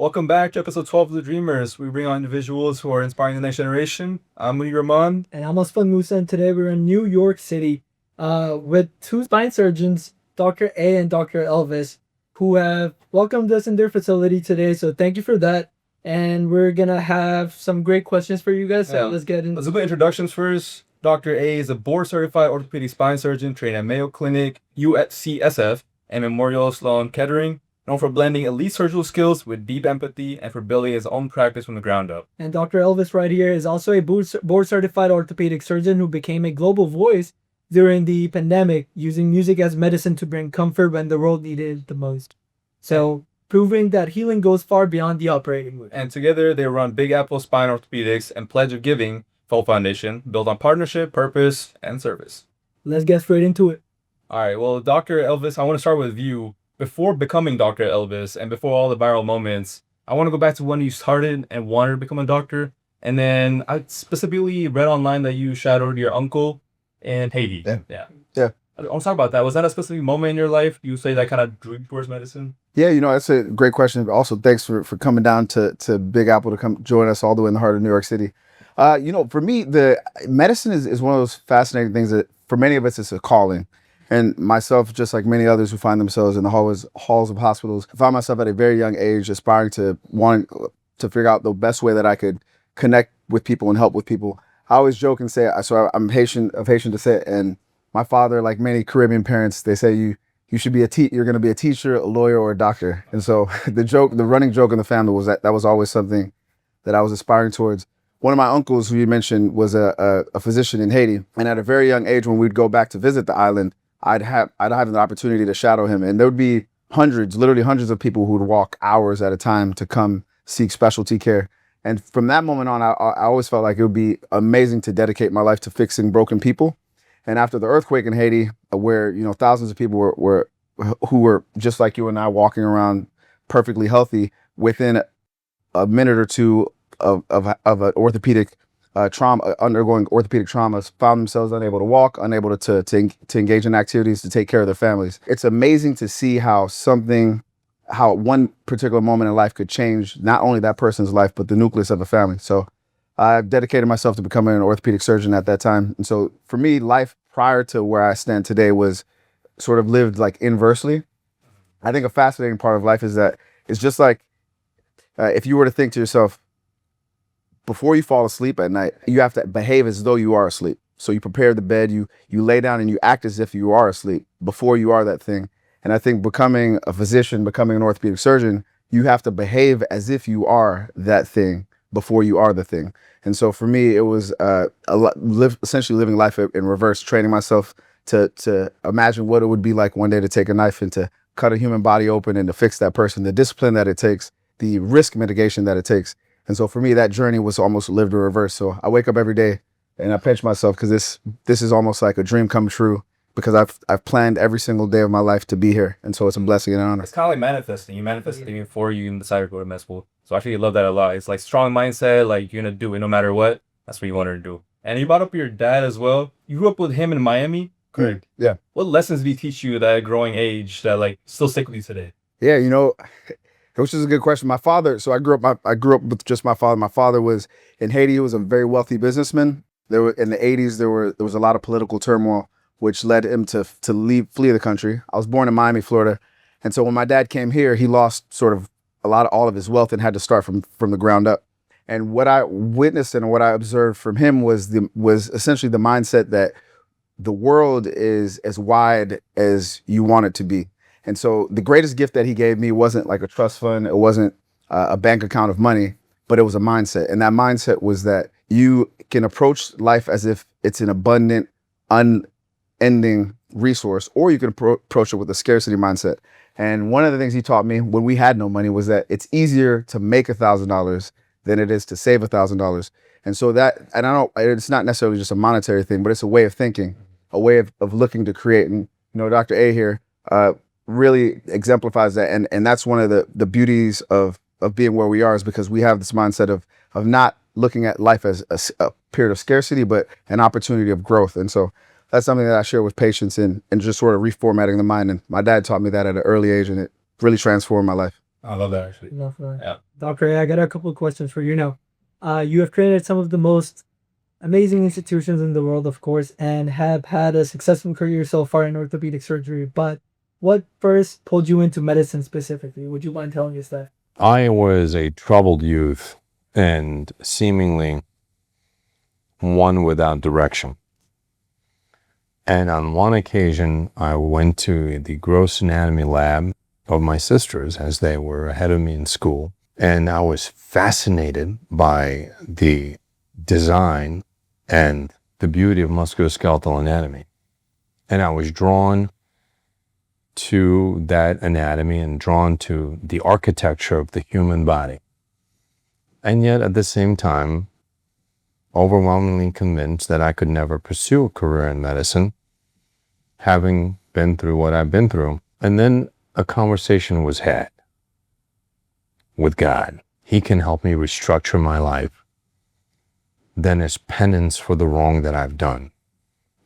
Welcome back to episode 12 of The Dreamers. We bring on individuals who are inspiring the next generation. I'm Lee Rahman. And I'm Osman Musa, and today we're in New York City with two spine surgeons, Dr. A and Dr. Elvis, who have welcomed us in their facility today. So thank you for that. And we're going to have some great questions for you guys. So let's get in. Let's do introductions first. Dr. A is a board-certified orthopedic spine surgeon trained at Mayo Clinic, UCSF, and Memorial Sloan Kettering, known for blending elite surgical skills with deep empathy and for building his own practice from the ground up. And Dr. Elvis right here is also a board-certified orthopedic surgeon who became a global voice during the pandemic, using music as medicine to bring comfort when the world needed it the most. So, proving that healing goes far beyond the operating room. And together, they run Big Apple Spine Orthopedics and Pledge of Giving Full Foundation, built on partnership, purpose, and service. Let's get straight into it. All right, well, Dr. Elvis, I want to start with you. Before becoming Dr. Elvis and before all the viral moments, I want to go back to when you started and wanted to become a doctor. And then I specifically read online that you shadowed your uncle in Haiti. Yeah. I want to talk about that. Was that a specific moment in your life you say that kind of drew you towards medicine? Yeah, that's a great question. Also, thanks for coming down to Big Apple to come join us all the way in the heart of New York City. For me, the medicine is one of those fascinating things that for many of us, it's a calling. And myself, just like many others who find themselves in the halls of hospitals, I found myself at a very young age aspiring to wanting to figure out the best way that I could connect with people and help with people. I always joke and say, so I'm Haitian descent, and my father, like many Caribbean parents, they say you should be you're going to be a teacher, a lawyer, or a doctor. And so the running joke in the family was that was always something that I was aspiring towards. One of my uncles, who you mentioned, was a physician in Haiti, and at a very young age, when we'd go back to visit the island, I'd have an opportunity to shadow him, and there would be literally hundreds of people who would walk hours at a time to come seek specialty care. And from that moment on, I always felt like it would be amazing to dedicate my life to fixing broken people. And after the earthquake in Haiti, where thousands of people who were just like you and I, walking around perfectly healthy, within a minute or two of an orthopedic undergoing orthopedic traumas, found themselves unable to walk, unable to engage in activities to take care of their families. It's amazing to see how one particular moment in life could change not only that person's life, but the nucleus of a family. So I dedicated myself to becoming an orthopedic surgeon at that time. And so for me, life prior to where I stand today was sort of lived like inversely. I think a fascinating part of life is that it's just like if you were to think to yourself, before you fall asleep at night, you have to behave as though you are asleep. So you prepare the bed, you lay down and you act as if you are asleep before you are that thing. And I think becoming a physician, becoming an orthopedic surgeon, you have to behave as if you are that thing before you are the thing. And so for me, it was essentially living life in reverse, training myself to imagine what it would be like one day to take a knife and to cut a human body open and to fix that person, the discipline that it takes, the risk mitigation that it takes. And so for me, that journey was almost lived in reverse. So I wake up every day and I pinch myself because this is almost like a dream come true, because I've planned every single day of my life to be here. And so it's a blessing and an honor. It's kind of like manifesting. You manifest it before you even decide to go to med school. So I actually love that a lot. It's like strong mindset, like you're going to do it no matter what. That's what you wanted to do. And you brought up your dad as well. You grew up with him in Miami. Correct. Yeah. What lessons did he teach you at a growing age that like still stick with you today? Yeah, which is a good question. My father, so I grew up with just my father. My father was in Haiti. He was a very wealthy businessman. In the 80s, there was a lot of political turmoil, which led him to flee the country. I was born in Miami, Florida. And so when my dad came here, he lost sort of all of his wealth and had to start from the ground up. And what I witnessed and what I observed from him was essentially the mindset that the world is as wide as you want it to be. And so the greatest gift that he gave me wasn't like a trust fund. It wasn't a bank account of money, but it was a mindset. And that mindset was that you can approach life as if it's an abundant, unending resource, or you can approach it with a scarcity mindset. And one of the things he taught me when we had no money was that it's easier to make $1,000 than it is to save $1,000. And so it's not necessarily just a monetary thing, but it's a way of thinking, a way of looking to create. And, Dr. A here, really exemplifies that, and that's one of the beauties of being where we are, is because we have this mindset of not looking at life as a period of scarcity, but an opportunity of growth. And so that's something that I share with patients and just sort of reformatting the mind. And my dad taught me that at an early age, and it really transformed my life. I love that actually. Love that. Yeah. Dr. A, I got a couple of questions for you now. You have created some of the most amazing institutions in the world, of course, and have had a successful career so far in orthopedic surgery. But what first pulled you into medicine specifically? Would you mind telling us that? I was a troubled youth and seemingly one without direction. And on one occasion, I went to the gross anatomy lab of my sisters as they were ahead of me in school. And I was fascinated by the design and the beauty of musculoskeletal anatomy. And I was drawn to that anatomy and drawn to the architecture of the human body. And yet at the same time, overwhelmingly convinced that I could never pursue a career in medicine, having been through what I've been through. And then a conversation was had with God. He can help me restructure my life. Then as penance for the wrong that I've done,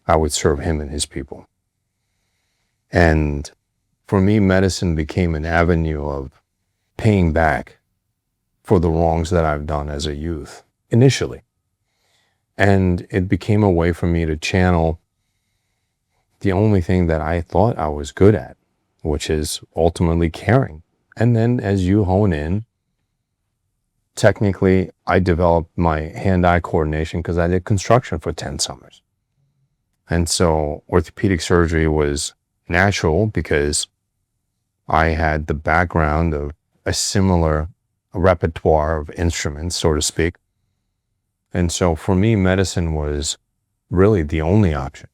I would serve him and his people. And for me, medicine became an avenue of paying back for the wrongs that I've done as a youth, initially. And it became a way for me to channel the only thing that I thought I was good at, which is ultimately caring. And then as you hone in, technically, I developed my hand-eye coordination because I did construction for 10 summers. And so orthopedic surgery was natural because I had the background of a similar repertoire of instruments, so to speak. And so for me, medicine was really the only option.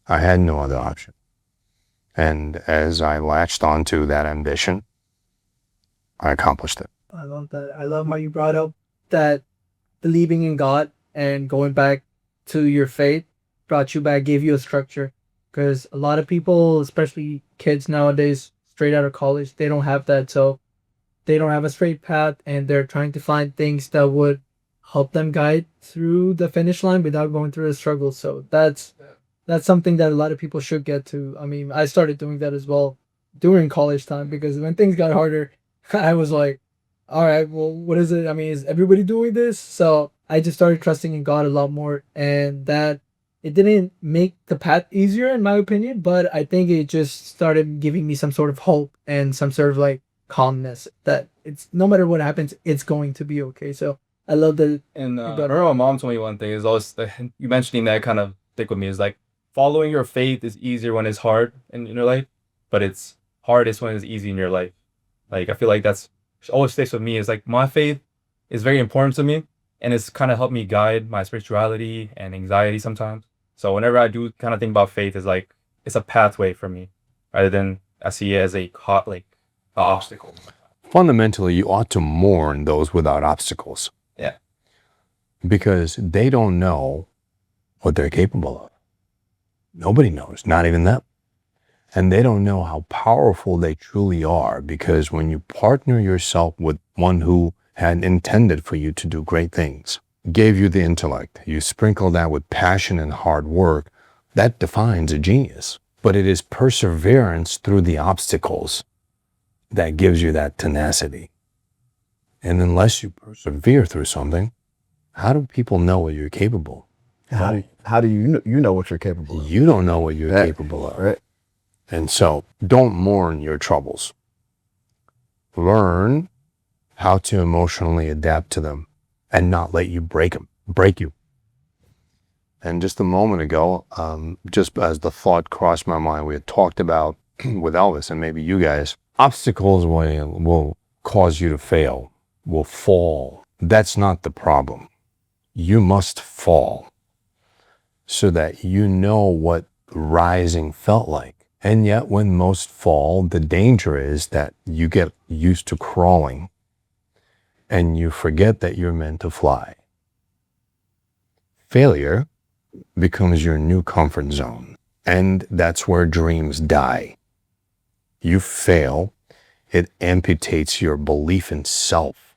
I had no other option. And as I latched onto that ambition, I accomplished it. I love that. I love how you brought up that believing in God and going back to your faith brought you back, gave you a structure. Because a lot of people, especially kids nowadays, straight out of college, they don't have that. So they don't have a straight path and they're trying to find things that would help them guide through the finish line without going through the struggle. So that's something that a lot of people should get to. I mean, I started doing that as well during college time because when things got harder, I was like, all right, well, what is it? I mean, is everybody doing this? So I just started trusting in God a lot more, and that it didn't make the path easier in my opinion, but I think it just started giving me some sort of hope and some sort of like calmness that it's no matter what happens, it's going to be okay. So I love that. And I remember my mom told me one thing is always you mentioning that kind of stick with me is like following your faith is easier when it's hard in your life, but it's hardest when it's easy in your life. Like I feel like that's always sticks with me is like my faith is very important to me and it's kind of helped me guide my spirituality and anxiety sometimes. So whenever I do kind of think about faith is like it's a pathway for me rather than I see it as a obstacle. Fundamentally, you ought to mourn those without obstacles. Yeah. Because they don't know what they're capable of. Nobody knows, not even them. And they don't know how powerful they truly are because when you partner yourself with one who had intended for you to do great things, gave you the intellect, you sprinkle that with passion and hard work, that defines a genius. But it is perseverance through the obstacles that gives you that tenacity. And unless you persevere through something, how do people know what you're capable of? How do you know what you're capable of? You don't know what you're capable of. Right. And so don't mourn your troubles. Learn how to emotionally adapt to them and not let you break you. And just a moment ago, just as the thought crossed my mind, we had talked about with Elvis and maybe you guys, obstacles will cause you to fail, will fall. That's not the problem. You must fall so that you know what rising felt like. And yet when most fall, the danger is that you get used to crawling and you forget that you're meant to fly. Failure becomes your new comfort zone, and that's where dreams die. You fail, it amputates your belief in self,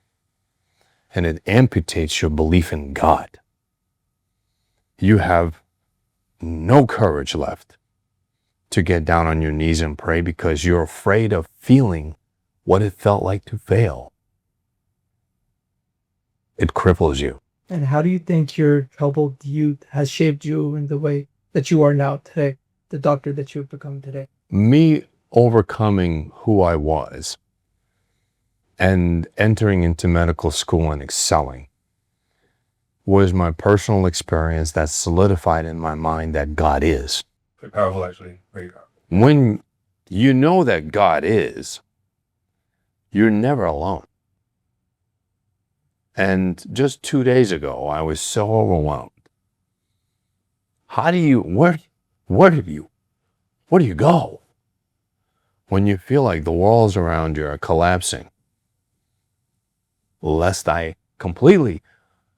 and it amputates your belief in God. You have no courage left to get down on your knees and pray because you're afraid of feeling what it felt like to fail. It cripples you. And how do you think your troubled youth has shaped you in the way that you are now today, the doctor that you've become today? Me overcoming who I was and entering into medical school and excelling was my personal experience that solidified in my mind that God is. Pretty powerful, actually. Very powerful. When you know that God is, you're never alone. And just 2 days ago, I was so overwhelmed. How do you, where do you go? When you feel like the walls around you are collapsing, lest I completely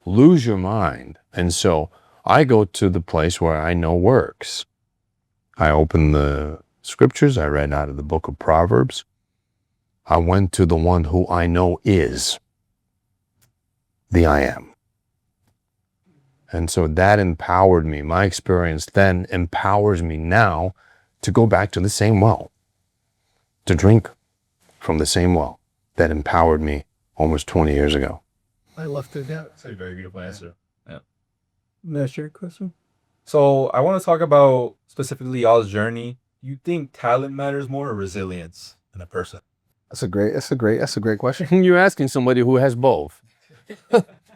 lose your mind. And so I go to the place where I know works. I open the scriptures. I read out of the book of Proverbs. I went to the one who I know is the I am. And so that empowered me. My experience then empowers me now to go back to the same well, to drink from the same well that empowered me almost 20 years ago. I love to that. That's a very beautiful answer. Yeah. May I share a question? So I want to talk about specifically y'all's journey. You think talent matters more or resilience in a person? That's a great question. You're asking somebody who has both.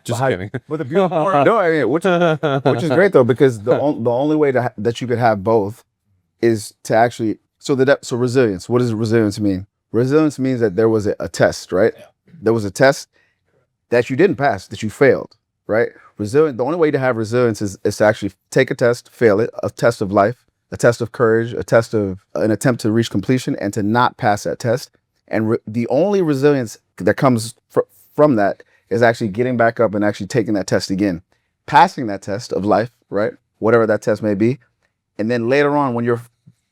Just kidding. But the beautiful part, no, I mean, which is great though, because the only way that you could have both is to actually so resilience. What does resilience mean? Resilience means that there was a test, right? Yeah. There was a test that you didn't pass, that you failed, right? The only way to have resilience is to actually take a test, fail it, a test of life, a test of courage, a test of an attempt to reach completion, and to not pass that test. And the only resilience that comes from that is actually getting back up and actually taking that test again, passing that test of life, right? Whatever that test may be. And then later on, when you're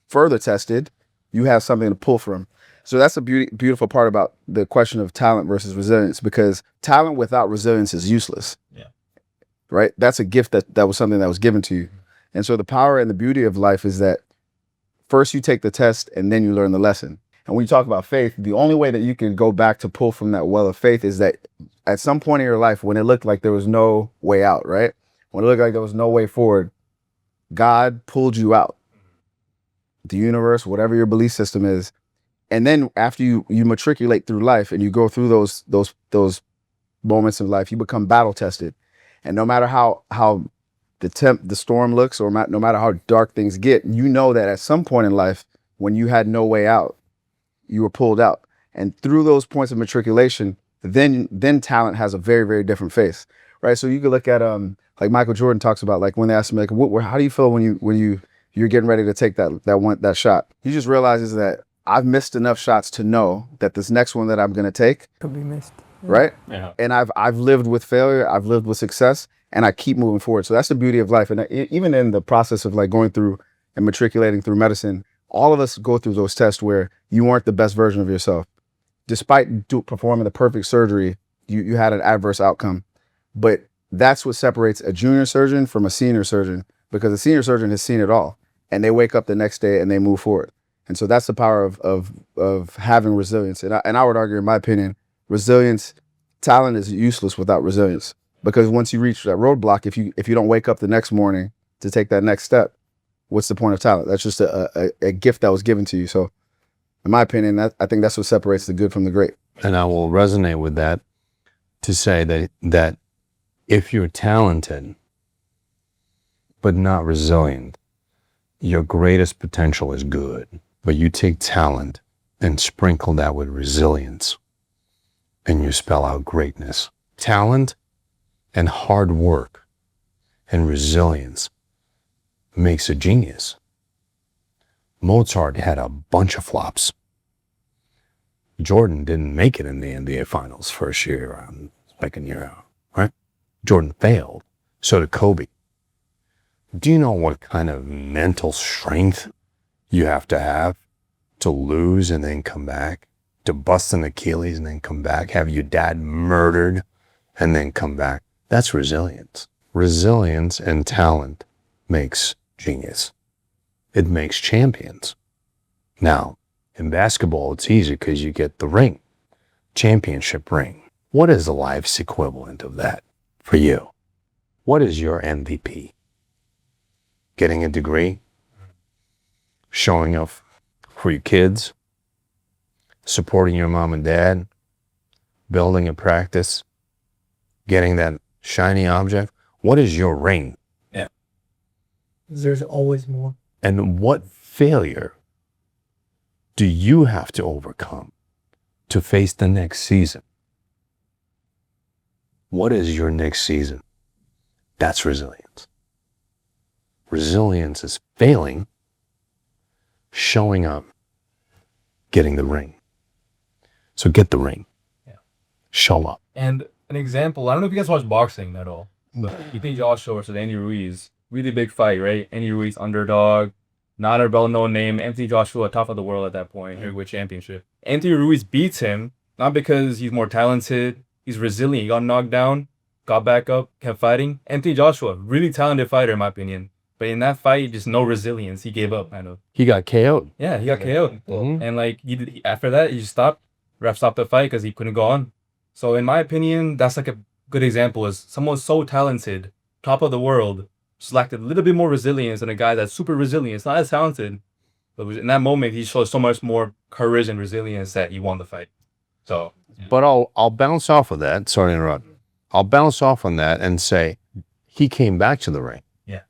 further tested, you have something to pull from. So that's a beautiful part about the question of talent versus resilience, because talent without resilience is useless. Yeah. Right? That's a gift that was something that was given to you. And so the power and the beauty of life is that first you take the test and then you learn the lesson. And when you talk about faith, the only way that you can go back to pull from that well of faith is that at some point in your life, when it looked like there was no way out, right? When it looked like there was no way forward, God pulled you out. The universe, whatever your belief system is. And then after you matriculate through life and you go through those moments of life, you become battle tested. And no matter how the storm looks, or no matter how dark things get, you know that at some point in life, when you had no way out, you were pulled out. And through those points of matriculation, then talent has a very, very different face, right? So you could look at like Michael Jordan talks about, like when they ask him, like, how do you feel when you're getting ready to take that shot? He just realizes that I've missed enough shots to know that this next one that I'm going to take Could be missed. right? Yeah. And I've lived with failure, I've lived with success, and I keep moving forward. So that's the beauty of life. And even in the process of like going through and matriculating through medicine, all of us go through those tests where you weren't the best version of yourself. Despite performing the perfect surgery, you had an adverse outcome. But that's what separates a junior surgeon from a senior surgeon, because a senior surgeon has seen it all, and they wake up the next day and they move forward. And so that's the power of having resilience. And I would argue, in my opinion, talent is useless without resilience, because once you reach that roadblock, if you don't wake up the next morning to take that next step, what's the point of talent? That's just a gift that was given to you. So in my opinion, I think that's what separates the good from the great. And I will resonate with that to say that if you're talented but not resilient, your greatest potential is good. But you take talent and sprinkle that with resilience, and you spell out greatness. Talent and hard work and resilience makes a genius. Mozart had a bunch of flops. Jordan didn't make it in the NBA Finals first year, second year out, right? Jordan failed. So did Kobe. Do you know what kind of mental strength you have to lose and then come back, to bust an Achilles and then come back, have your dad murdered and then come back? That's resilience. Resilience and talent makes genius. It makes champions. Now, in basketball, it's easy because you get the ring. championship ring. What is the life's equivalent of that for you? What is your MVP? Getting a degree? Showing up for your kids? Supporting your mom and dad? Building a practice? Getting that shiny object? What is your ring? Yeah. There's always more. And what failure do you have to overcome to face the next season? What is your next season? That's resilience. Resilience is failing, showing up, getting the ring. So get the ring. Yeah. Show up. And an example, I don't know if you guys watch boxing at all, but Anthony Joshua versus Andy Ruiz, really big fight, right? Andy Ruiz underdog, not a well-known name. Anthony Joshua, top of the world at that point, heavyweight championship. Anthony Ruiz beats him, not because he's more talented, he's resilient. He got knocked down, got back up, kept fighting. Anthony Joshua, really talented fighter in my opinion. But in that fight, just no resilience. He gave up, kind of. He got KO'd. Yeah, he got KO'd. Mhm. And like after that, he just stopped. Ref stopped the fight because he couldn't go on. So in my opinion, that's like a good example. Is someone so talented, top of the world, just lacked a little bit more resilience than a guy that's super resilient. It's not as talented, but in that moment, he showed so much more courage and resilience that he won the fight. So, But I'll bounce off of that. Sorry to interrupt. I'll bounce off on that and say he came back to the ring. yeah.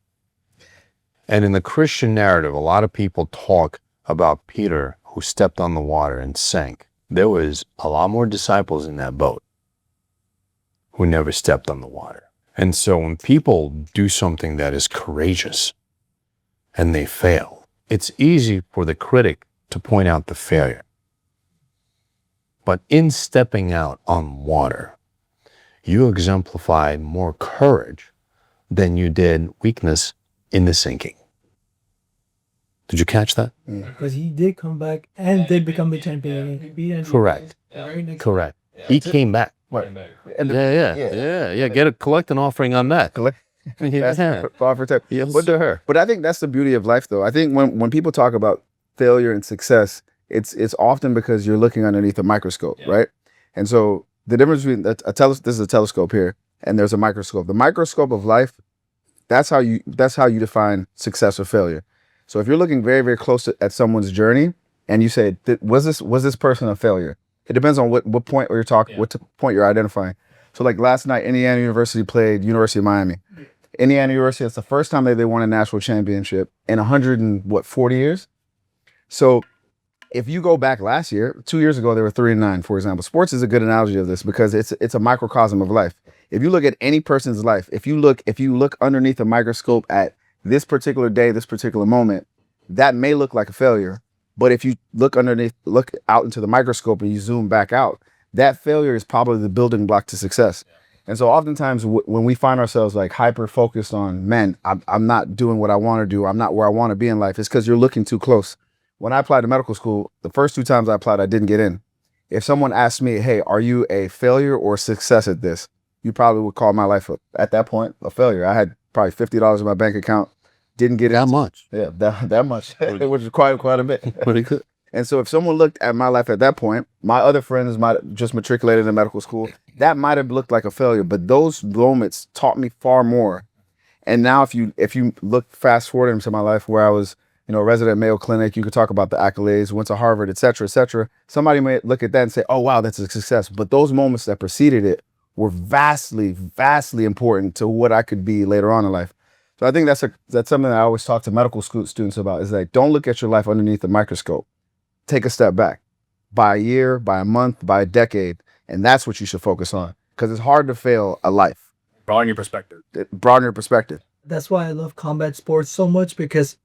And in the Christian narrative, a lot of people talk about Peter who stepped on the water and sank. There was a lot more disciples in that boat who never stepped on the water. And so when people do something that is courageous and they fail, it's easy for the critic to point out the failure. But in stepping out on water, you exemplify more courage than you did weakness in the sinking. Did you catch that? Because he did come back and did become the champion. He beat Andy Correct. the very next Correct. He came back. And Get a collect an offering on that. That's Yeah. for time. Yes. But to her. But I think that's the beauty of life, though. I think when people talk about failure and success, it's often because you're looking underneath a microscope, right? And so the difference between this is a telescope here, and there's a microscope. The microscope of life, that's how you define success or failure. So if you're looking very, very close at someone's journey, and you say, was this person a failure? It depends on what point you're talking, what point you're identifying. So like last night, Indiana University played University of Miami. Indiana University, it's the first time that they won a national championship in 140 years. So if you go back last year, 2 years ago, they were 3-9, for example. Sports is a good analogy of this because it's a microcosm of life. If you look at any person's life, if you look underneath a microscope at this particular day, this particular moment, that may look like a failure. But if you look out into the microscope and you zoom back out, that failure is probably the building block to success. And so oftentimes when we find ourselves like hyper focused on, man, I'm not doing what I want to do, I'm not where I want to be in life, it's because you're looking too close. When I applied to medical school, the first 2 times I applied, I didn't get in. If someone asked me, hey, are you a failure or success at this? You probably would call my life at that point a failure. I had probably $50 in my bank account, didn't get That in. much. Yeah, that much, which is quite a bit. Pretty good. And so if someone looked at my life at that point, my other friends might have just matriculated in medical school. That might have looked like a failure, but those moments taught me far more. And now if you look fast forward into my life where I was, a resident at Mayo Clinic, you could talk about the accolades, went to Harvard, et cetera, et cetera. Somebody may look at that and say, oh, wow, that's a success. But those moments that preceded it were vastly, vastly important to what I could be later on in life. So I think that's something that I always talk to medical school students about, is that don't look at your life underneath the microscope. Take a step back, by a year, by a month, by a decade. And that's what you should focus on, because it's hard to fail a life. Broaden your perspective. Broaden your perspective. That's why I love combat sports so much, because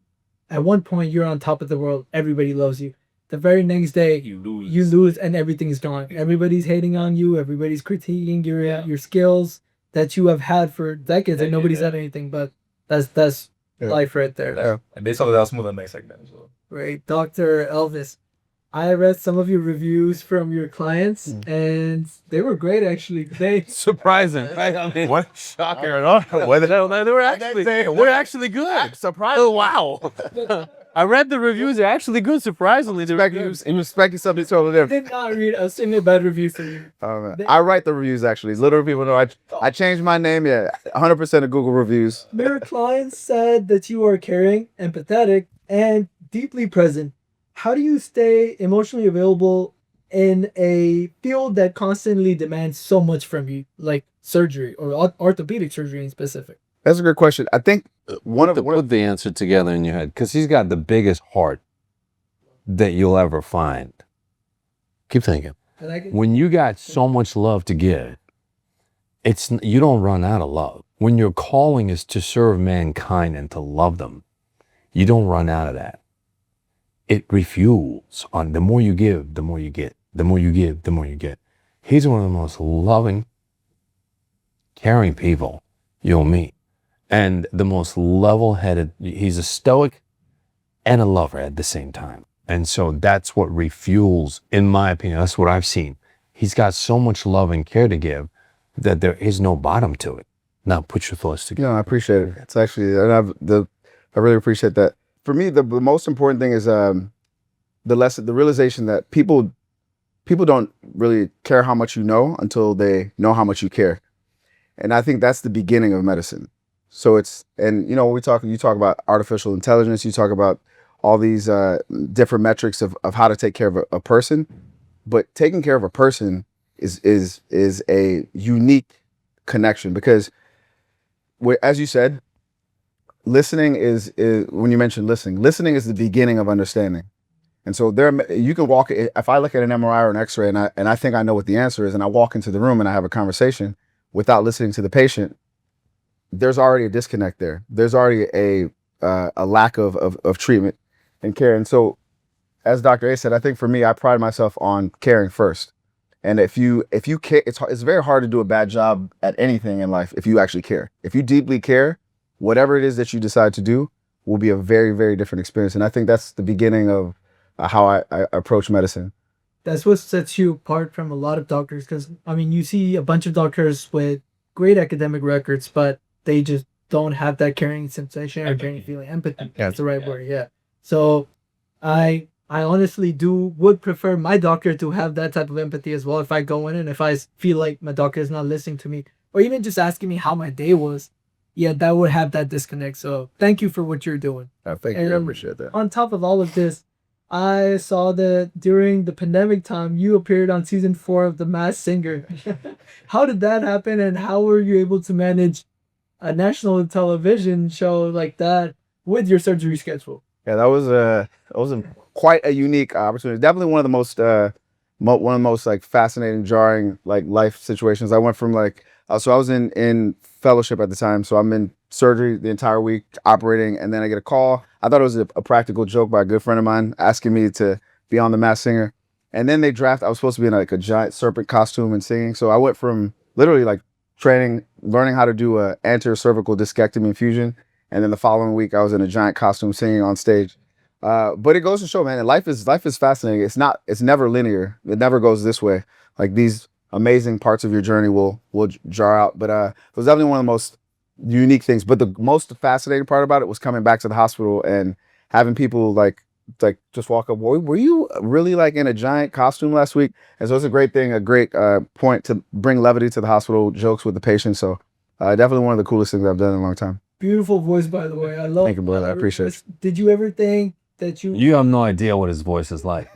at one point you're on top of the world, everybody loves you. The very next day You lose. you lose and everything's gone. Everybody's hating on you, everybody's critiquing your skills that you have had for decades, and nobody's said anything. But that's life right there. Yeah. And based on that, let's move on to the next segment as well. Right, Dr. Elvis. I read some of your reviews from your clients, and they were great, actually. Surprising, right? I mean, what shocker at all? They were actually good. Surprising. Oh wow! I read the reviews. They're actually good, surprisingly. The reviews. I'm expecting something totally I different. did not read a single bad review for you. Oh, man. I write the reviews actually. Little people know I changed my name. Yeah, 100% of Google reviews. Your clients said that you are caring, empathetic, and deeply present. How do you stay emotionally available in a field that constantly demands so much from you, like surgery or orthopedic surgery in specific? That's a good question. I think Put the answer together in your head, because he's got the biggest heart that you'll ever find. Keep thinking. I like it. When you got so much love to give, you don't run out of love. When your calling is to serve mankind and to love them, you don't run out of that. It refuels on the more you give, the more you get. The more you give, the more you get. He's one of the most loving, caring people you'll meet. And the most level-headed. He's a stoic and a lover at the same time. And so that's what refuels, in my opinion, that's what I've seen. He's got so much love and care to give that there is no bottom to it. Now put your thoughts together. I appreciate it. It's actually, and I really appreciate that. For me, the most important thing is the realization that people don't really care how much you know until they know how much you care. And I think that's the beginning of medicine. So when you talk about artificial intelligence, you talk about all these different metrics of how to take care of a person, but taking care of a person is a unique connection, because as you said, listening is when you mentioned listening is the beginning of understanding. And so you can walk, if I look at an MRI or an X-ray and I think I know what the answer is, and I walk into the room and I have a conversation without listening to the patient, there's already a disconnect there. There's already a lack of treatment and care. And so, as Dr. A said, I think for me, I pride myself on caring first. And if you care, it's very hard to do a bad job at anything in life if you actually care. If you deeply care, whatever it is that you decide to do will be a very, very different experience. And I think that's the beginning of how I approach medicine. That's what sets you apart from a lot of doctors, because you see a bunch of doctors with great academic records, but they just don't have that caring sensation or caring feeling. Empathy. That's the right word. Yeah. So I honestly would prefer my doctor to have that type of empathy as well. If I go in and if I feel like my doctor is not listening to me, or even just asking me how my day was, yeah, that would have that disconnect. So thank you for what you're doing. Thank you. I appreciate that. On top of all of this, I saw that during the pandemic time, you appeared on season 4 of The Masked Singer. How did that happen, and how were you able to manage a national television show like that with your surgery schedule? Yeah, that was quite a unique opportunity. Definitely one of the most like fascinating, jarring like life situations. I went from so I was in fellowship at the time, so I'm in surgery the entire week operating, and then I get a call. I thought it was a practical joke by a good friend of mine asking me to be on The Masked Singer, and then I was supposed to be in a giant serpent costume and singing. So I went from literally learning how to do a anterior cervical discectomy infusion, and then the following week I was in a giant costume singing on stage. But it goes to show, man, life is fascinating. It's never linear. It never goes this way. Like, these amazing parts of your journey will jar out. But it was definitely one of the most unique things. But the most fascinating part about it was coming back to the hospital and having people like just walk up. Were you really in a giant costume last week? And so it's a great thing, a great point to bring levity to the hospital, jokes with the patient. So definitely one of the coolest things I've done in a long time. Beautiful voice, by the way. I love. Thank you, brother. I appreciate it. Did you ever think that You have no idea what his voice is like,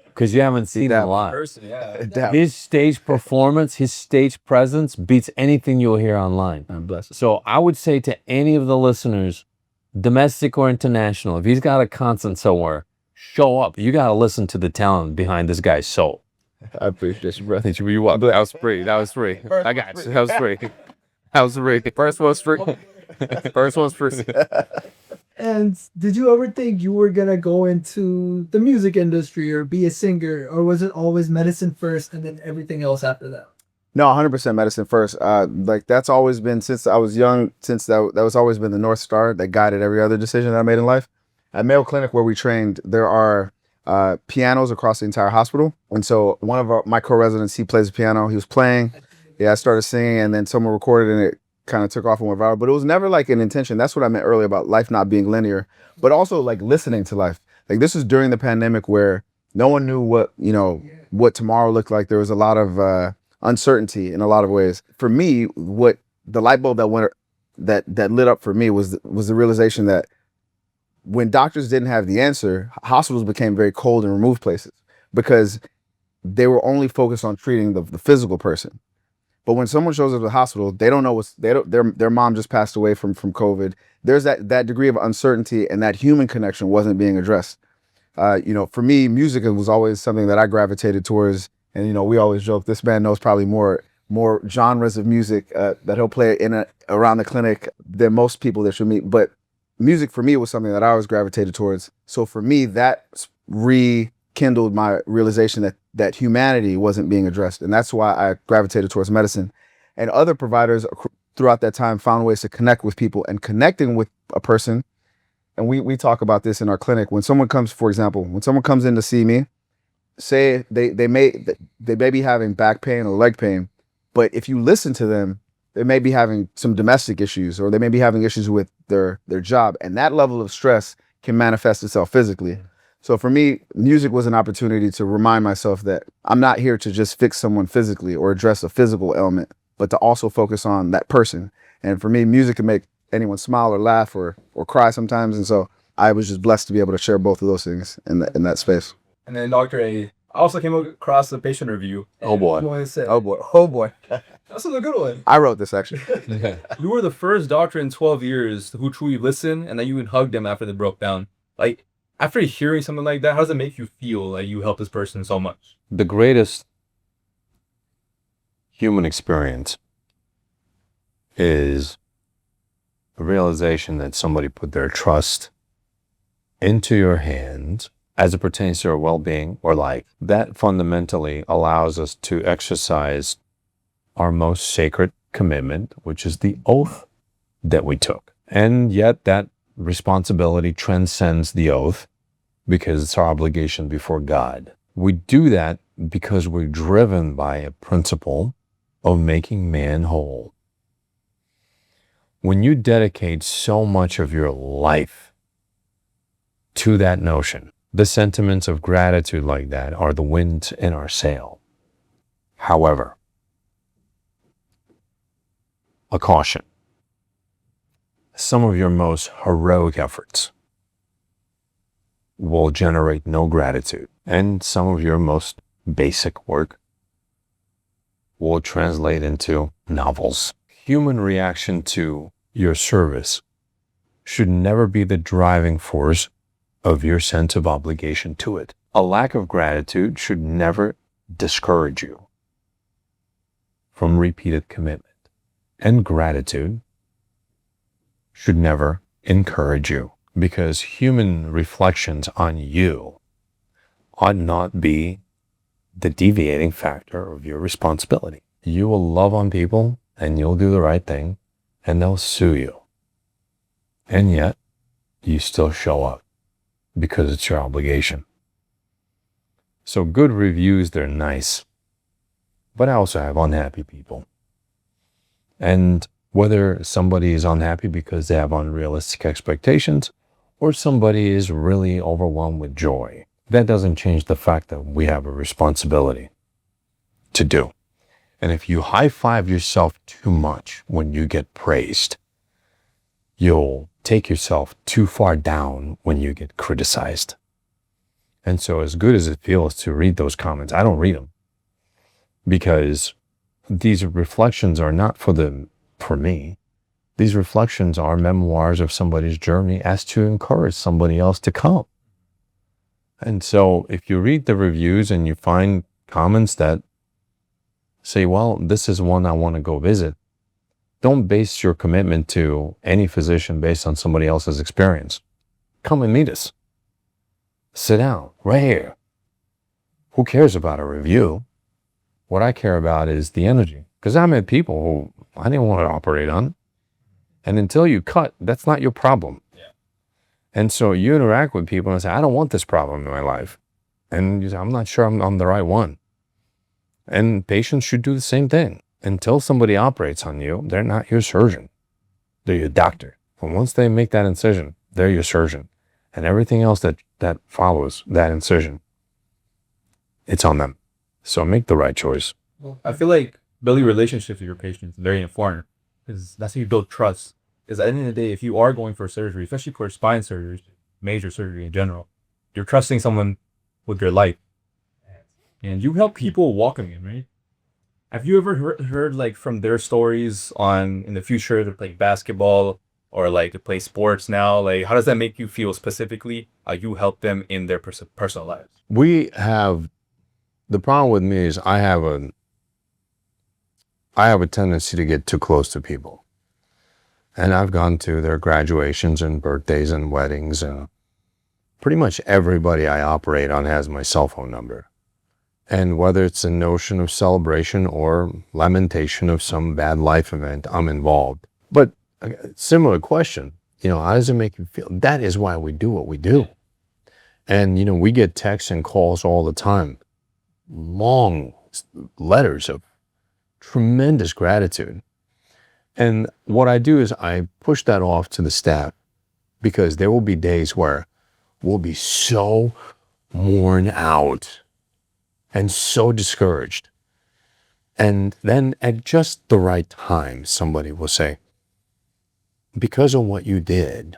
because you haven't seen him live. Yeah. His stage performance, his stage presence beats anything you'll hear online. I'm blessed. So I would say to any of the listeners, domestic or international, if he's got a concert somewhere, show up. You got to listen to the talent behind this guy's soul. I appreciate you, brother. You what? That was free. That was free. I got you. That was free. That was free. First one's free. First one's free. And did you ever think you were gonna go into the music industry or be a singer, or was it always medicine first and then everything else after that? No, 100% medicine first. That's always been, since I was young, since that was always been the North Star that guided every other decision that I made in life. At Mayo Clinic, where we trained, there are pianos across the entire hospital. And so one of my co-residents, he plays the piano. He was playing. Yeah, I started singing, and then someone recorded, and it kind of took off and went viral, but it was never like an intention. That's what I meant earlier about life not being linear, but also like listening to life. Like this was during the pandemic where no one knew what, you know, what tomorrow looked like. There was a lot of uncertainty in a lot of ways. For me, what the light bulb that lit up for me was the realization that when doctors didn't have the answer, hospitals became very cold and removed places because they were only focused on treating the physical person. But when someone shows up at the hospital, they don't know their mom just passed away from COVID. There's that degree of uncertainty, and that human connection wasn't being addressed. You know, for me, music was always something that I gravitated towards. And, you know, we always joke, this man knows probably more genres of music that he'll play around the clinic than most people that you meet. But music for me was something that I always gravitated towards. So for me, that rekindled my realization that humanity wasn't being addressed. And that's why I gravitated towards medicine. And other providers throughout that time found ways to connect with people, and connecting with a person. And we talk about this in our clinic. When someone comes, for example, when someone comes in to see me, say they may be having back pain or leg pain, but if you listen to them, they may be having some domestic issues, or they may be having issues with their job, and that level of stress can manifest itself physically. So for me, music was an opportunity to remind myself that I'm not here to just fix someone physically or address a physical ailment, but to also focus on that person. And for me, music can make anyone smile or laugh or cry sometimes. And so I was just blessed to be able to share both of those things in that space. And then Dr. A, I also came across a patient review. Oh boy. Oh boy. This is a good one. I wrote this actually. You were the first doctor in 12 years who truly listened, and then you even hugged them after they broke down. Like, after hearing something like that, how does it make you feel like you helped this person so much? The greatest human experience is a realization that somebody put their trust into your hands as it pertains to our well-being or life. That fundamentally allows us to exercise our most sacred commitment, which is the oath that we took. And yet that responsibility transcends the oath because it's our obligation before God. We do that because we're driven by a principle of making man whole. When you dedicate so much of your life to that notion, the sentiments of gratitude like that are the wind in our sail. However, a caution. Some of your most heroic efforts will generate no gratitude, and some of your most basic work will translate into novels. Human reaction to your service should never be the driving force of your sense of obligation to it. A lack of gratitude should never discourage you from repeated commitment. And gratitude should never encourage you, because human reflections on you ought not be the deviating factor of your responsibility. You will love on people and you'll do the right thing and they'll sue you. And yet you still show up because it's your obligation. So good reviews, they're nice, but I also have unhappy people. And whether somebody is unhappy because they have unrealistic expectations or somebody is really overwhelmed with joy, that doesn't change the fact that we have a responsibility to do. And if you high-five yourself too much when you get praised, you'll take yourself too far down when you get criticized. And so as good as it feels to read those comments, I don't read them, because these reflections are not for me. These reflections are memoirs of somebody's journey as to encourage somebody else to come. And so if you read the reviews and you find comments that say, well, this is one I want to go visit, don't base your commitment to any physician based on somebody else's experience. Come and meet us. Sit down right here. Who cares about a review? What I care about is the energy. Because I met people who I didn't want to operate on. And until you cut, that's not your problem. Yeah. And so you interact with people and say, I don't want this problem in my life. And you say, I'm not sure I'm the right one. And patients should do the same thing. until somebody operates on you, they're not your surgeon. They're your doctor. And once they make that incision, they're your surgeon. And everything else that follows that incision, it's on them. So make the right choice. I feel like building relationships with your patients is very important because that's how you build trust. Because at the end of the day, if you are going for surgery, especially for spine surgery, major surgery in general, you're trusting someone with your life. And you help people walk again, right? Have you ever heard like from their stories on in the future to play basketball or like to play sports now? Like, how does that make you feel specifically? How you help them in their personal lives? The problem with me is I have a tendency to get too close to people. And I've gone to their graduations and birthdays and weddings, and pretty much everybody I operate on has my cell phone number. And whether it's a notion of celebration or lamentation of some bad life event, I'm involved. But similar question, how does it make you feel? That is why we do what we do. And, we get texts and calls all the time, long letters of tremendous gratitude. And what I do is I push that off to the staff, because there will be days where we'll be so worn out and so discouraged. And then at just the right time, somebody will say, because of what you did,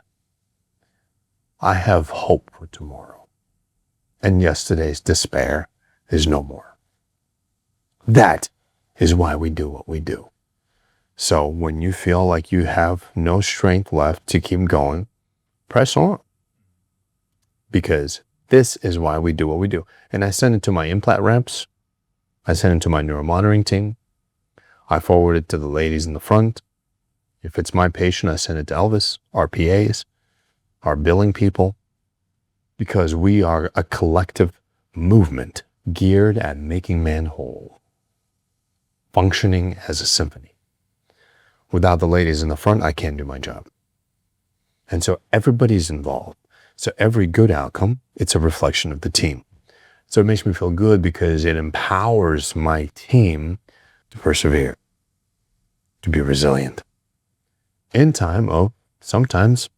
I have hope for tomorrow. And yesterday's despair is no more. That is why we do what we do. So when you feel like you have no strength left to keep going, press on. Because this is why we do what we do. And I send it to my implant reps. I send it to my neuromonitoring team. I forward it to the ladies in the front. If it's my patient, I send it to Elvis, our PAs, our billing people, because we are a collective movement geared at making man whole, functioning as a symphony. Without the ladies in the front, I can't do my job. And so everybody's involved. So every good outcome, it's a reflection of the team. So it makes me feel good because it empowers my team to persevere, to be resilient. In time of sometimes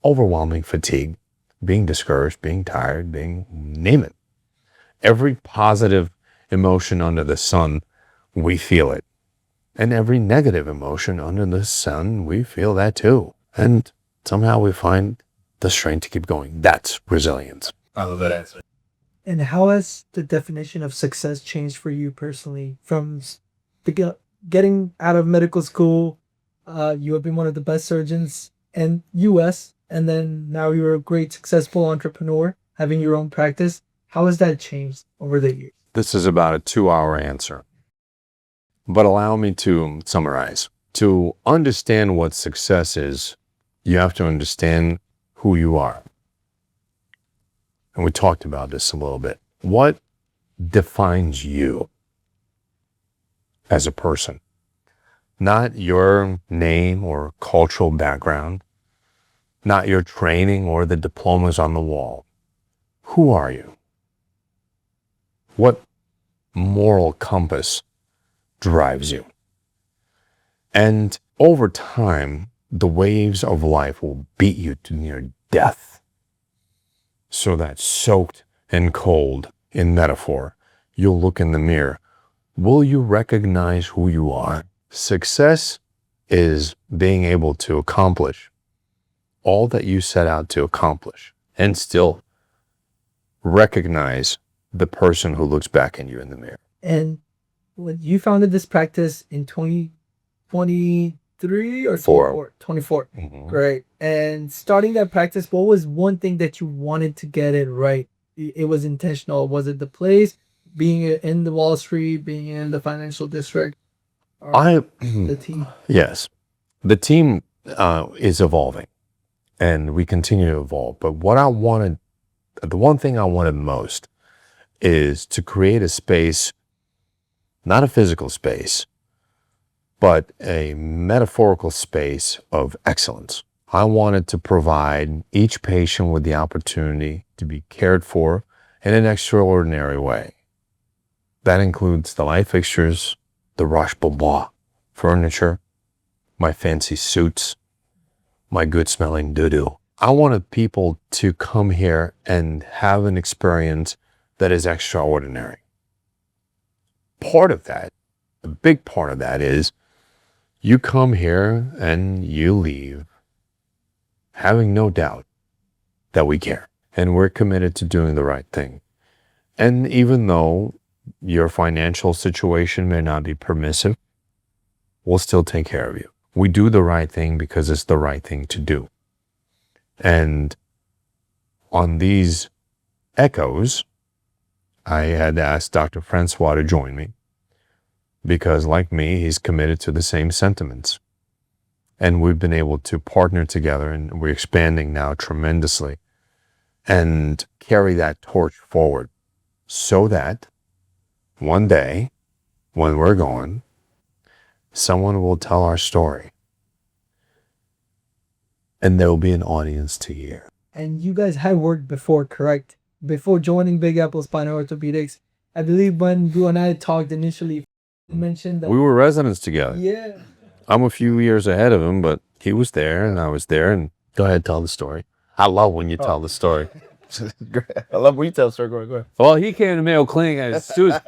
overwhelming fatigue, being discouraged, being tired, name it. Every positive emotion under the sun, we feel it. And every negative emotion under the sun, we feel that too. And somehow we find the strength to keep going. That's resilience. I love that answer. And how has the definition of success changed for you personally? From getting out of medical school, you have been one of the best surgeons in U.S., and then now you're a great, successful entrepreneur, having your own practice. How has that changed over the years? This is about a 2-hour answer. But allow me to summarize. To understand what success is, you have to understand who you are. And we talked about this a little bit. What defines you as a person? Not your name or cultural background, not your training or the diplomas on the wall. Who are you? What moral compass drives you? And over time, the waves of life will beat you to near death. So that soaked and cold in metaphor, you'll look in the mirror. Will you recognize who you are? Success is being able to accomplish all that you set out to accomplish and still recognize the person who looks back at you in the mirror. And when you founded this practice in 2023 or 24? Mm-hmm. Right. And starting that practice, what was one thing that you wanted to get it right? It was intentional. Was it the place, being in the Wall Street, being in the financial district? The team? Yes. The team is evolving, and we continue to evolve. But the one thing I wanted most is to create a space, not a physical space, but a metaphorical space of excellence. I wanted to provide each patient with the opportunity to be cared for in an extraordinary way. That includes the light fixtures, the Roche Bobois furniture, my fancy suits, my good smelling doo-doo. I wanted people to come here and have an experience that is extraordinary. Part of that, a big part of that is you come here and you leave having no doubt that we care and we're committed to doing the right thing. And even though your financial situation may not be permissive, we'll still take care of you. We do the right thing because it's the right thing to do. And on these echoes, I had asked Dr. Francois to join me because, like me, he's committed to the same sentiments. And we've been able to partner together, and we're expanding now tremendously and carry that torch forward so that one day when we're gone, someone will tell our story and there will be an audience to hear. And you guys had worked before, correct? Before joining Big Apple Spinal Orthopedics. I believe when you and I talked initially, you mentioned that. We were residents together. Yeah. I'm a few years ahead of him, but he was there and I was there. And go ahead, tell the story. I love when you tell the story. I love when you tell the story. Go ahead. Well, he came to Mayo Clinic as a student,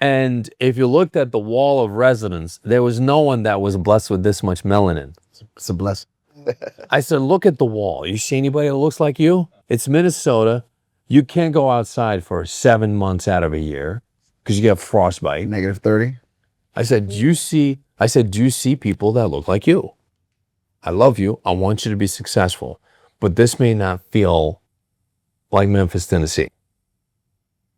and if you looked at the wall of residents, there was no one that was blessed with this much melanin. It's a blessing. I said, look at the wall. You see anybody that looks like you? It's Minnesota. You can't go outside for 7 months out of a year because you get frostbite. Negative 30. I said, do you see people that look like you? I love you. I want you to be successful. But this may not feel like Memphis, Tennessee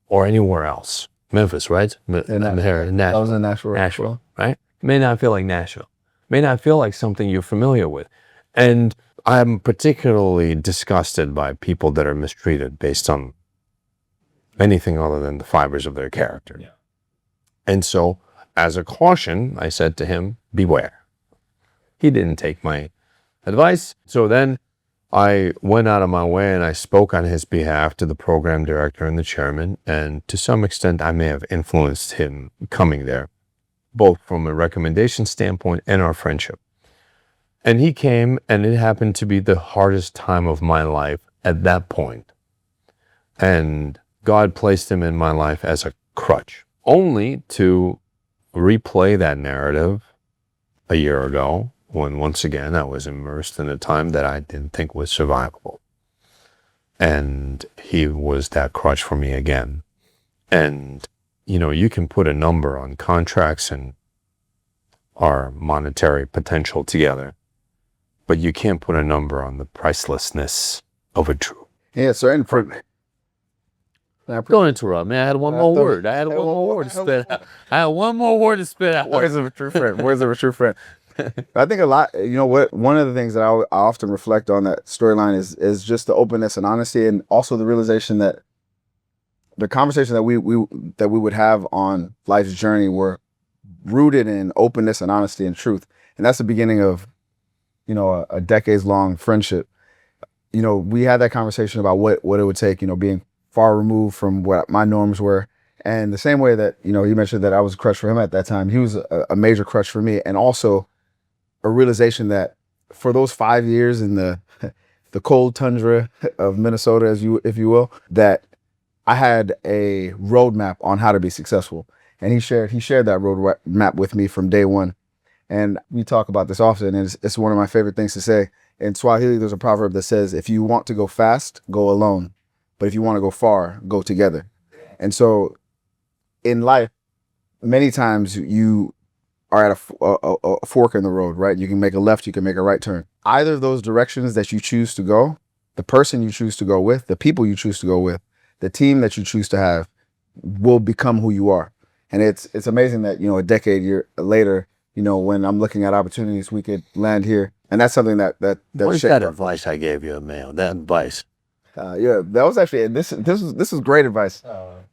or anywhere else. Memphis, right? Nashville. That was in Nashville. Nashville, right? It may not feel like Nashville. It may not feel like something you're familiar with. And I'm particularly disgusted by people that are mistreated based on anything other than the fibers of their character. Yeah. And so, as a caution, I said to him, beware. He didn't take my advice. So then I went out of my way and I spoke on his behalf to the program director and the chairman. And to some extent, I may have influenced him coming there, both from a recommendation standpoint and our friendship. And he came, and it happened to be the hardest time of my life at that point. And God placed him in my life as a crutch, only to replay that narrative a year ago, when once again I was immersed in a time that I didn't think was survivable. And he was that crutch for me again. And, you know, you can put a number on contracts and our monetary potential together, but you can't put a number on the pricelessness of a truth. Yeah, so and for Don't interrupt, man. I had one more word. I had one more word to spit out. I had one more word to spit out. words of a true friend. Words of a true friend. I think a lot, you know what, one of the things that I often reflect on that storyline is just the openness and honesty, and also the realization that the conversation that we would have on life's journey were rooted in openness and honesty and truth. And that's the beginning of, you know, a decades-long friendship. You know, we had that conversation about what it would take, you know, being far removed from what my norms were. And the same way that, you know, he mentioned that I was a crutch for him at that time, he was a major crutch for me. And also a realization that for those 5 years in the cold tundra of Minnesota, if you will, that I had a roadmap on how to be successful. And he shared that roadmap with me from day one. And we talk about this often, and it's one of my favorite things to say. In Swahili, there's a proverb that says, if you want to go fast, go alone. But if you want to go far, go together. And so in life, many times you are at a fork in the road, right? You can make a left, you can make a right turn. Either of those directions that you choose to go, the person you choose to go with, the people you choose to go with, the team that you choose to have will become who you are. And it's amazing that, you know, a decade later, you know, when I'm looking at opportunities, we could land here. And that's something that What is that advice I gave you, Mayo? That advice. Yeah, that was actually, this was great advice,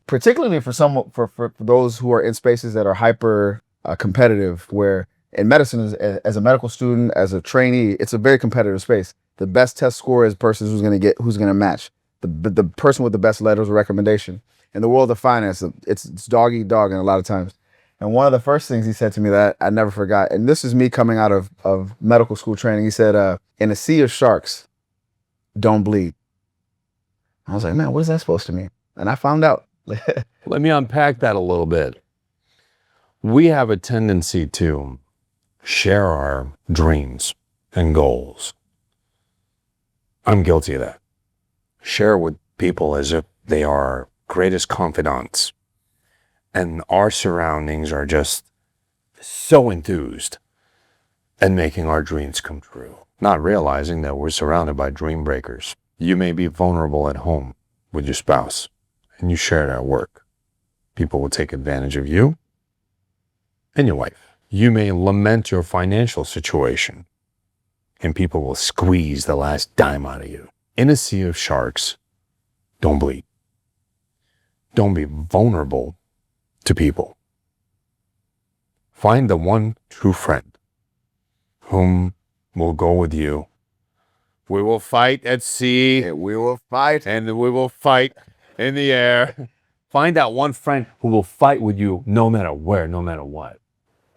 particularly for those who are in spaces that are hyper competitive, where in medicine, as a medical student, as a trainee, it's a very competitive space. The best test score is the person who's going to match the person with the best letters of recommendation. In the world of finance, it's dog eat dog, and a lot of times. And one of the first things he said to me that I never forgot, and this is me coming out of medical school training, he said, in a sea of sharks, don't bleed. I was like, man, what is that supposed to mean? And I found out. Let me unpack that a little bit. We have a tendency to share our dreams and goals. I'm guilty of that. Share with people as if they are our greatest confidants. And our surroundings are just so enthused and making our dreams come true, not realizing that we're surrounded by dream breakers. You may be vulnerable at home with your spouse, and you share it at work. People will take advantage of you and your wife. You may lament your financial situation, and people will squeeze the last dime out of you. In a sea of sharks, don't bleed. Don't be vulnerable to people. Find the one true friend whom will go with you. We will fight at sea. We will fight. And we will fight in the air. Find that one friend who will fight with you no matter where, no matter what.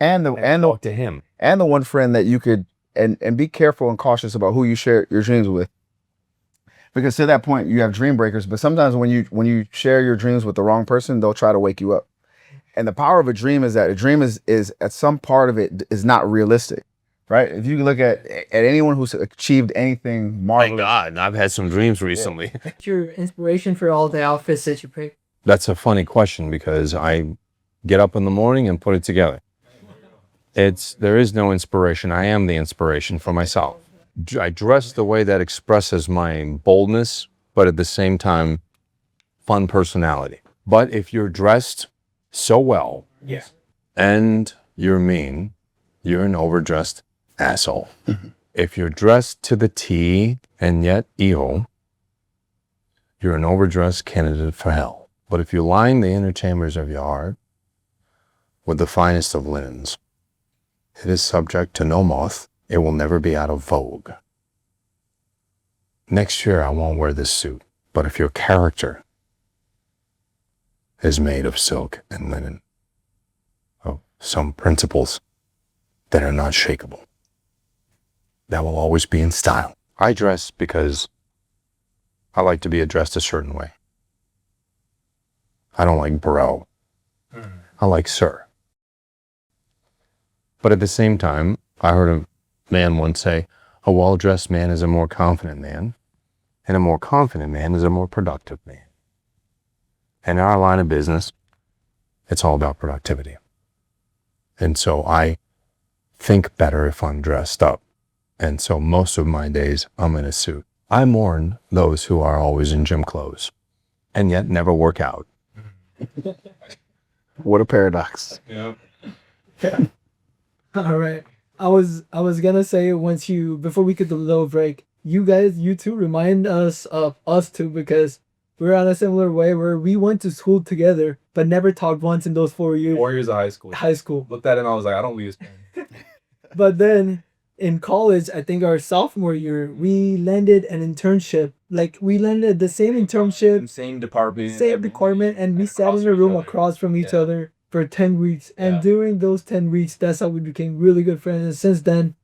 And Talk to him. the one friend that you could, and be careful and cautious about who you share your dreams with. Because to that point, you have dream breakers, but sometimes when you share your dreams with the wrong person, they'll try to wake you up. And the power of a dream is that a dream is at some part of it is not realistic, right? If you look at anyone who's achieved anything marvelous. Thank God, I've had some dreams recently. What's your inspiration for all the outfits that you pick? That's a funny question because I get up in the morning and put it together. There is no inspiration. I am the inspiration for myself. I dress the way that expresses my boldness, but at the same time, fun personality. But if you're dressed so well, and you're mean, you're an overdressed asshole. If you're dressed to the T and yet evil, you're an overdressed candidate for hell. But if you line the inner chambers of your heart with the finest of linens, it is subject to no moth. It will never be out of vogue. Next year, I won't wear this suit. But if your character is made of silk and linen, of some principles that are not shakeable, that will always be in style. I dress because I like to be addressed a certain way. I don't like bro. I like sir. But at the same time, I heard a man once say, a well-dressed man is a more confident man, and a more confident man is a more productive man. In our line of business, it's all about productivity. And so I think better if I'm dressed up. And so most of my days, I'm in a suit. I mourn those who are always in gym clothes and yet never work out. What a paradox. Yeah. All right. I was gonna say before we get the little break, you two remind us of us too, because we're on a similar way where we went to school together but never talked once in those 4 years. 4 years of high school. High school. Looked at him, I was like, I don't leave this man. But then in college, I think our sophomore year, we landed an internship. Like we landed the same internship, Same department. same department, and we sat in a room across from each other for 10 weeks. And during those 10 weeks, that's how we became really good friends. And since then,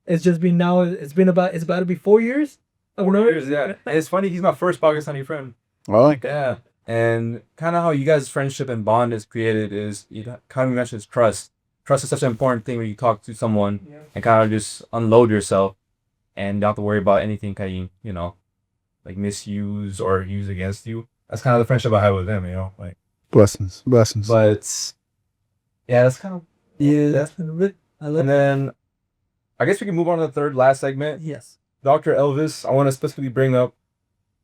it's about to be 4 years. 4 years, yeah. And it's funny, he's my first Pakistani friend. Well, Yeah. And kind of how you guys' friendship and bond is created is, you kind of mentioned trust. Trust is such an important thing when you talk to someone and kind of just unload yourself and don't have to worry about anything kind of, like misuse or use against you. That's kind of the friendship I had with him, like. blessings. But yeah, that's kind of, That's been really. and then I guess we can move on to the last segment. Yes. Dr. Elvis, I want to specifically bring up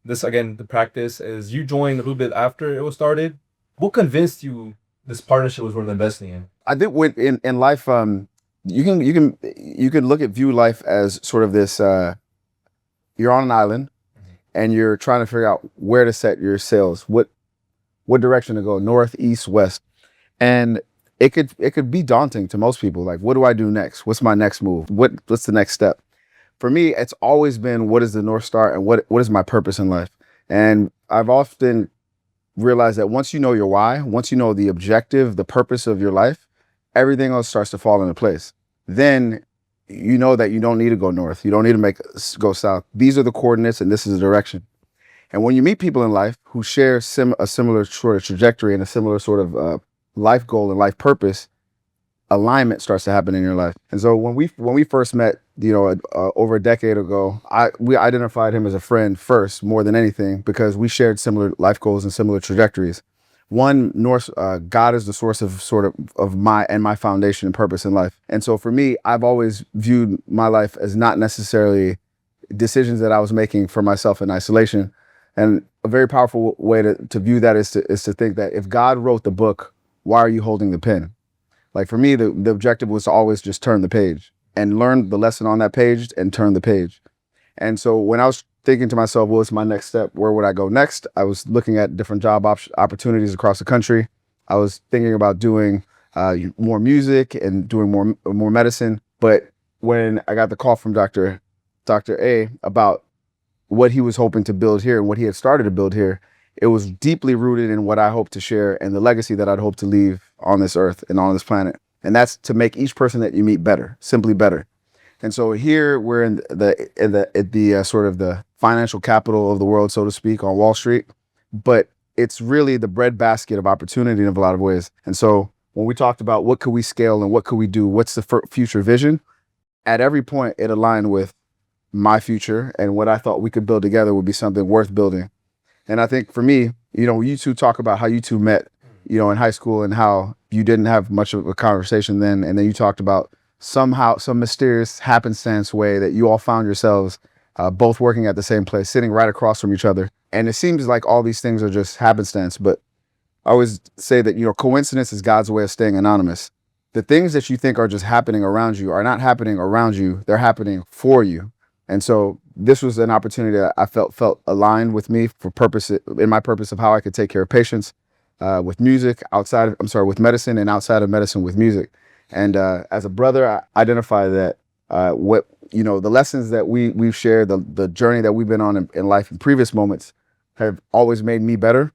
this again, the practice is you joined a little bit after it was started. What convinced you this partnership was worth investing in? I think in life, you can view life as sort of this. You're on an island, and you're trying to figure out where to set your sails, what direction to go, north, east, west, and it could be daunting to most people. Like, what do I do next? What's my next move? What's the next step? For me, it's always been, what is the North Star and what is my purpose in life? And I've often realized that once you know your why, once you know the objective, the purpose of your life, everything else starts to fall into place. Then you know that you don't need to go north. You don't need to go south. These are the coordinates and this is the direction. And when you meet people in life who share a similar sort of trajectory and a similar sort of life goal and life purpose, alignment starts to happen in your life. And so when we first met, over a decade ago, we identified him as a friend first more than anything because we shared similar life goals and similar trajectories. One, God is the source of my foundation and purpose in life. And so for me, I've always viewed my life as not necessarily decisions that I was making for myself in isolation. And a very powerful way to view that is to think that if God wrote the book, why are you holding the pen? Like for me, the objective was to always just turn the page and learn the lesson on that page and turn the page. And so when I was thinking to myself, what's my next step? Where would I go next? I was looking at different job opportunities across the country. I was thinking about doing more music and doing more medicine. But when I got the call from Dr. A about what he was hoping to build here and what he had started to build here, it was deeply rooted in what I hope to share and the legacy that I'd hope to leave on this earth and on this planet. And that's to make each person that you meet better, simply better. And so here we're in the sort of the financial capital of the world, so to speak, on Wall Street. But it's really the breadbasket of opportunity in a lot of ways. And so when we talked about what could we scale and what could we do, what's the future vision, at every point it aligned with my future and what I thought we could build together would be something worth building. And I think for me, you two talk about how you two met, in high school and how you didn't have much of a conversation then. And then you talked about somehow some mysterious happenstance way that you all found yourselves both working at the same place, sitting right across from each other. And it seems like all these things are just happenstance. But I always say that, coincidence is God's way of staying anonymous. The things that you think are just happening around you are not happening around you. They're happening for you. And so this was an opportunity that I felt aligned with me in my purpose of how I could take care of patients with music with medicine and outside of medicine with music. And as a brother, I identify that the lessons that we've shared, the journey that we've been on in life in previous moments have always made me better.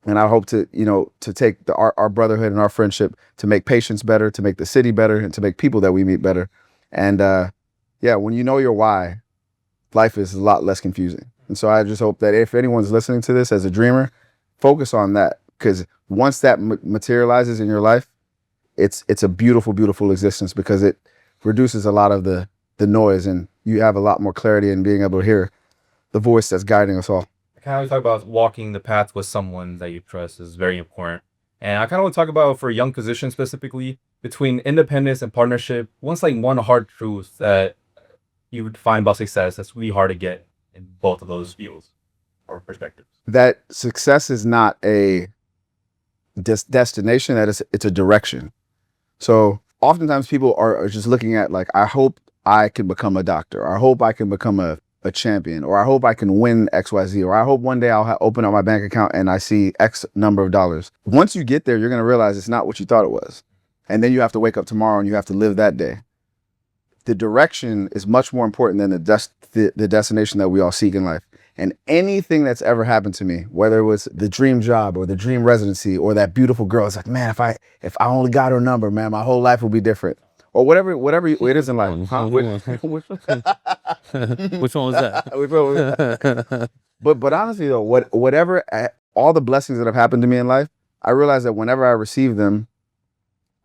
And I hope to take our brotherhood and our friendship to make patients better, to make the city better, and to make people that we meet better. And when you know your why, life is a lot less confusing. And so I just hope that if anyone's listening to this as a dreamer, focus on that, because once that materializes in your life, it's a beautiful, beautiful existence, because it reduces a lot of the noise and you have a lot more clarity in being able to hear the voice that's guiding us all. I kind of talk about walking the path with someone that you trust is very important. And I kind of want to talk about for young physicians specifically, between independence and partnership, one hard truth that you would find about success that's really hard to get in both of those fields or perspectives. That success is not a destination, it's a direction. So oftentimes people are just looking at I hope I can become a doctor, or I hope I can become a champion, or I hope I can win XYZ, or I hope one day I'll open up my bank account and I see X number of dollars. Once you get there, you're going to realize it's not what you thought it was. And then you have to wake up tomorrow and you have to live that day. The direction is much more important than the destination that we all seek in life. And anything that's ever happened to me, whether it was the dream job or the dream residency or that beautiful girl, it's like, man, if I only got her number, man, my whole life will be different. Or whatever it is in life. Huh? Which one was that? But honestly though, whatever all the blessings that have happened to me in life, I realize that whenever I receive them,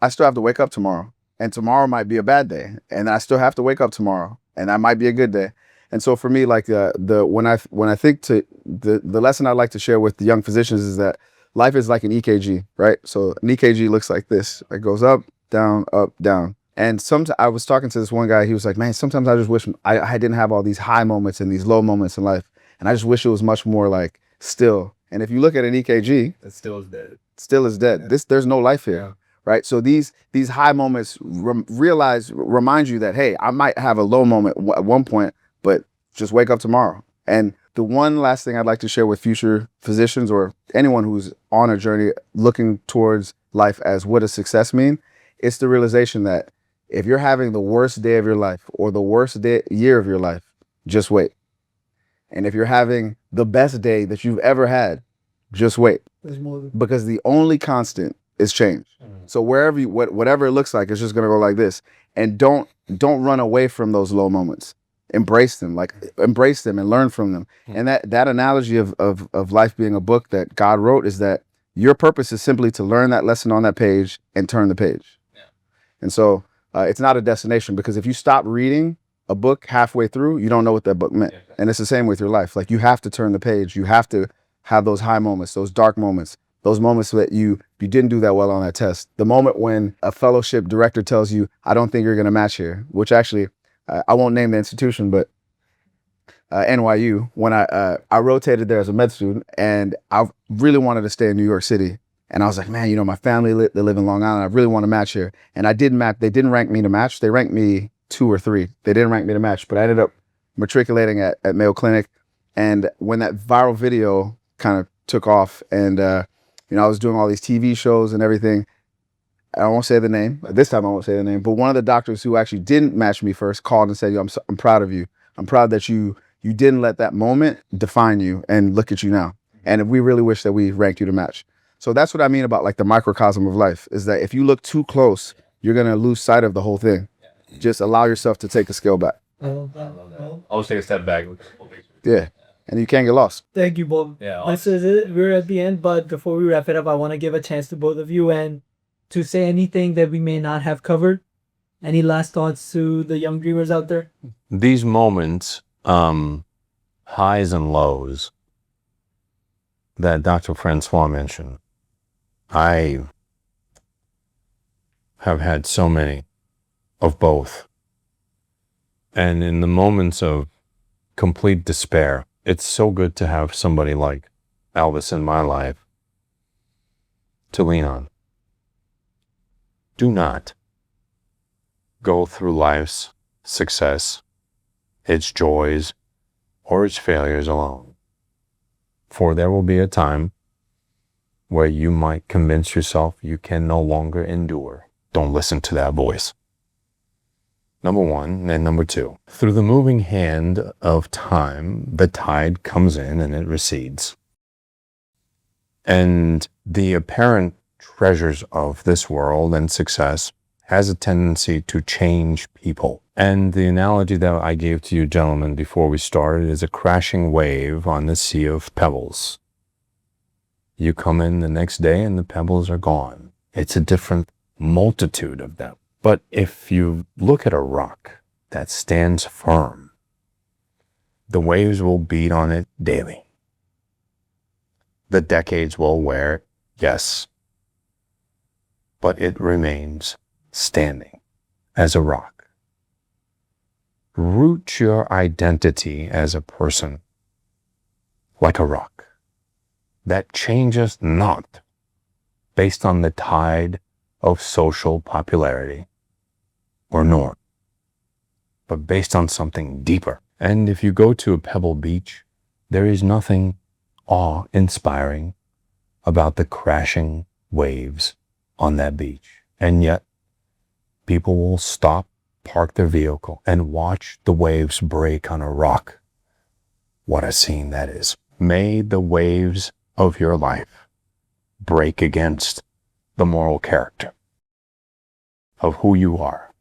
I still have to wake up tomorrow. And tomorrow might be a bad day, and I still have to wake up tomorrow, and that might be a good day. And so for me, when I think to the lesson I'd like to share with the young physicians is that life is like an EKG, right? So an EKG looks like this. It goes up, down, up, down. And I was talking to this one guy. He was like, man, sometimes I just wish I didn't have all these high moments and these low moments in life, and I just wish it was much more still. And if you look at an EKG, it still is dead. Still is dead. Yeah. There's no life here. Yeah. Right. So these high moments remind you that, hey, I might have a low moment at one point, but just wake up tomorrow. And the one last thing I'd like to share with future physicians or anyone who's on a journey looking towards life as what does success mean, it's the realization that if you're having the worst day of your life or the worst year of your life, just wait. And if you're having the best day that you've ever had, just wait. There's more. Because the only constant is change. So wherever you, whatever it looks like, it's just gonna go like this. And don't run away from those low moments. Embrace them, like embrace them and learn from them. And that analogy of life being a book that God wrote is that your purpose is simply to learn that lesson on that page and turn the page. Yeah. And so it's not a destination, because if you stop reading a book halfway through, you don't know what that book meant. Yeah. And it's the same with your life. Like, you have to turn the page. You have to have those high moments, those dark moments, those moments that you didn't do that well on that test. The moment when a fellowship director tells you, I don't think you're going to match here, which actually, I won't name the institution, but NYU, when I rotated there as a med student, and I really wanted to stay in New York City. And I was like, man, my family, they live in Long Island. I really want to match here. And I did match. They didn't rank me to match. They ranked me 2 or 3. They didn't rank me to match, but I ended up matriculating at Mayo Clinic. And when that viral video kind of took off, and I was doing all these TV shows and everything, I won't say the name. This time I won't say the name. But one of the doctors who actually didn't match me first called and said, I'm proud of you. I'm proud that you didn't let that moment define you, and look at you now. And we really wish that we ranked you to match. So that's what I mean about, like, the microcosm of life, is that if you look too close, you're going to lose sight of the whole thing. Just allow yourself to take a scale back. Always take a step back. Yeah. And you can't get lost. Thank you both. Yeah. This is it. We're at the end, but before we wrap it up, I want to give a chance to both of you and to say anything that we may not have covered. Any last thoughts to the young dreamers out there? These moments, highs and lows, that Dr. Francois mentioned, I have had so many of both. And in the moments of complete despair, it's so good to have somebody like Elvis in my life to lean on. Do not go through life's success, its joys, or its failures alone. For there will be a time where you might convince yourself you can no longer endure. Don't listen to that voice. Number one. And number two, through the moving hand of time, the tide comes in and it recedes. And the apparent treasures of this world and success has a tendency to change people. And the analogy that I gave to you gentlemen before we started is a crashing wave on the sea of pebbles. You come in the next day and the pebbles are gone. It's a different multitude of them. But if you look at a rock that stands firm, the waves will beat on it daily. The decades will wear it, yes, but it remains standing as a rock. Root your identity as a person like a rock that changes not based on the tide of social popularity or norm, but based on something deeper. And if you go to a pebble beach, there is nothing awe-inspiring about the crashing waves on that beach. And yet, people will stop, park their vehicle, and watch the waves break on a rock. What a scene that is. May the waves of your life break against the moral character of who you are.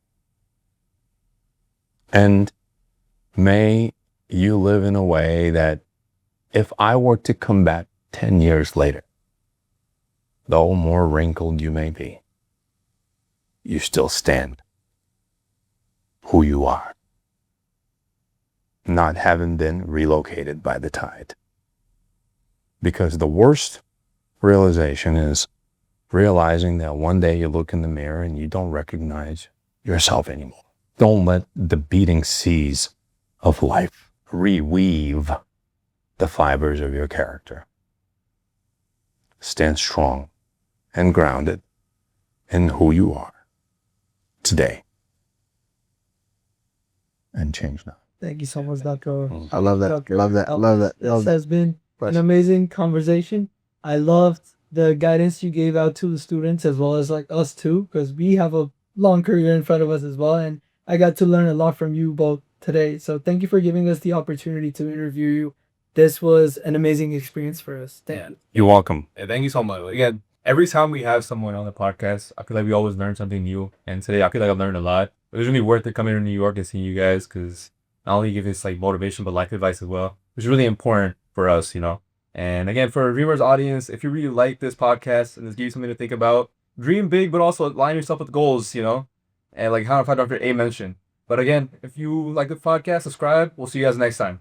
And may you live in a way that if I were to come back 10 years later, though more wrinkled you may be, you still stand who you are, not having been relocated by the tide. Because the worst realization is realizing that one day you look in the mirror and you don't recognize yourself anymore. Don't let the beating seas of life reweave the fibers of your character. Stand strong and grounded in who you are today. And change now. Thank you so much, Dr. I love that. Dr. Love that. Elvis. Love that. This has been an amazing conversation. I loved the guidance you gave out to the students as well as like us too, because we have a long career in front of us as well. And I got to learn a lot from you both today. So thank you for giving us the opportunity to interview you. This was an amazing experience for us. Thank you. You're welcome. Yeah, thank you so much. Again, every time we have someone on the podcast, I feel like we always learn something new. And today, I feel like I've learned a lot. It was really worth it coming to New York and seeing you guys because not only give us like motivation, but life advice as well, which is really important for us, you know. And again, for viewers, audience, if you really like this podcast and this gives you something to think about, dream big, but also align yourself with goals, you know, and like how Dr. A mentioned. But again, if you like the podcast, subscribe. We'll see you guys next time.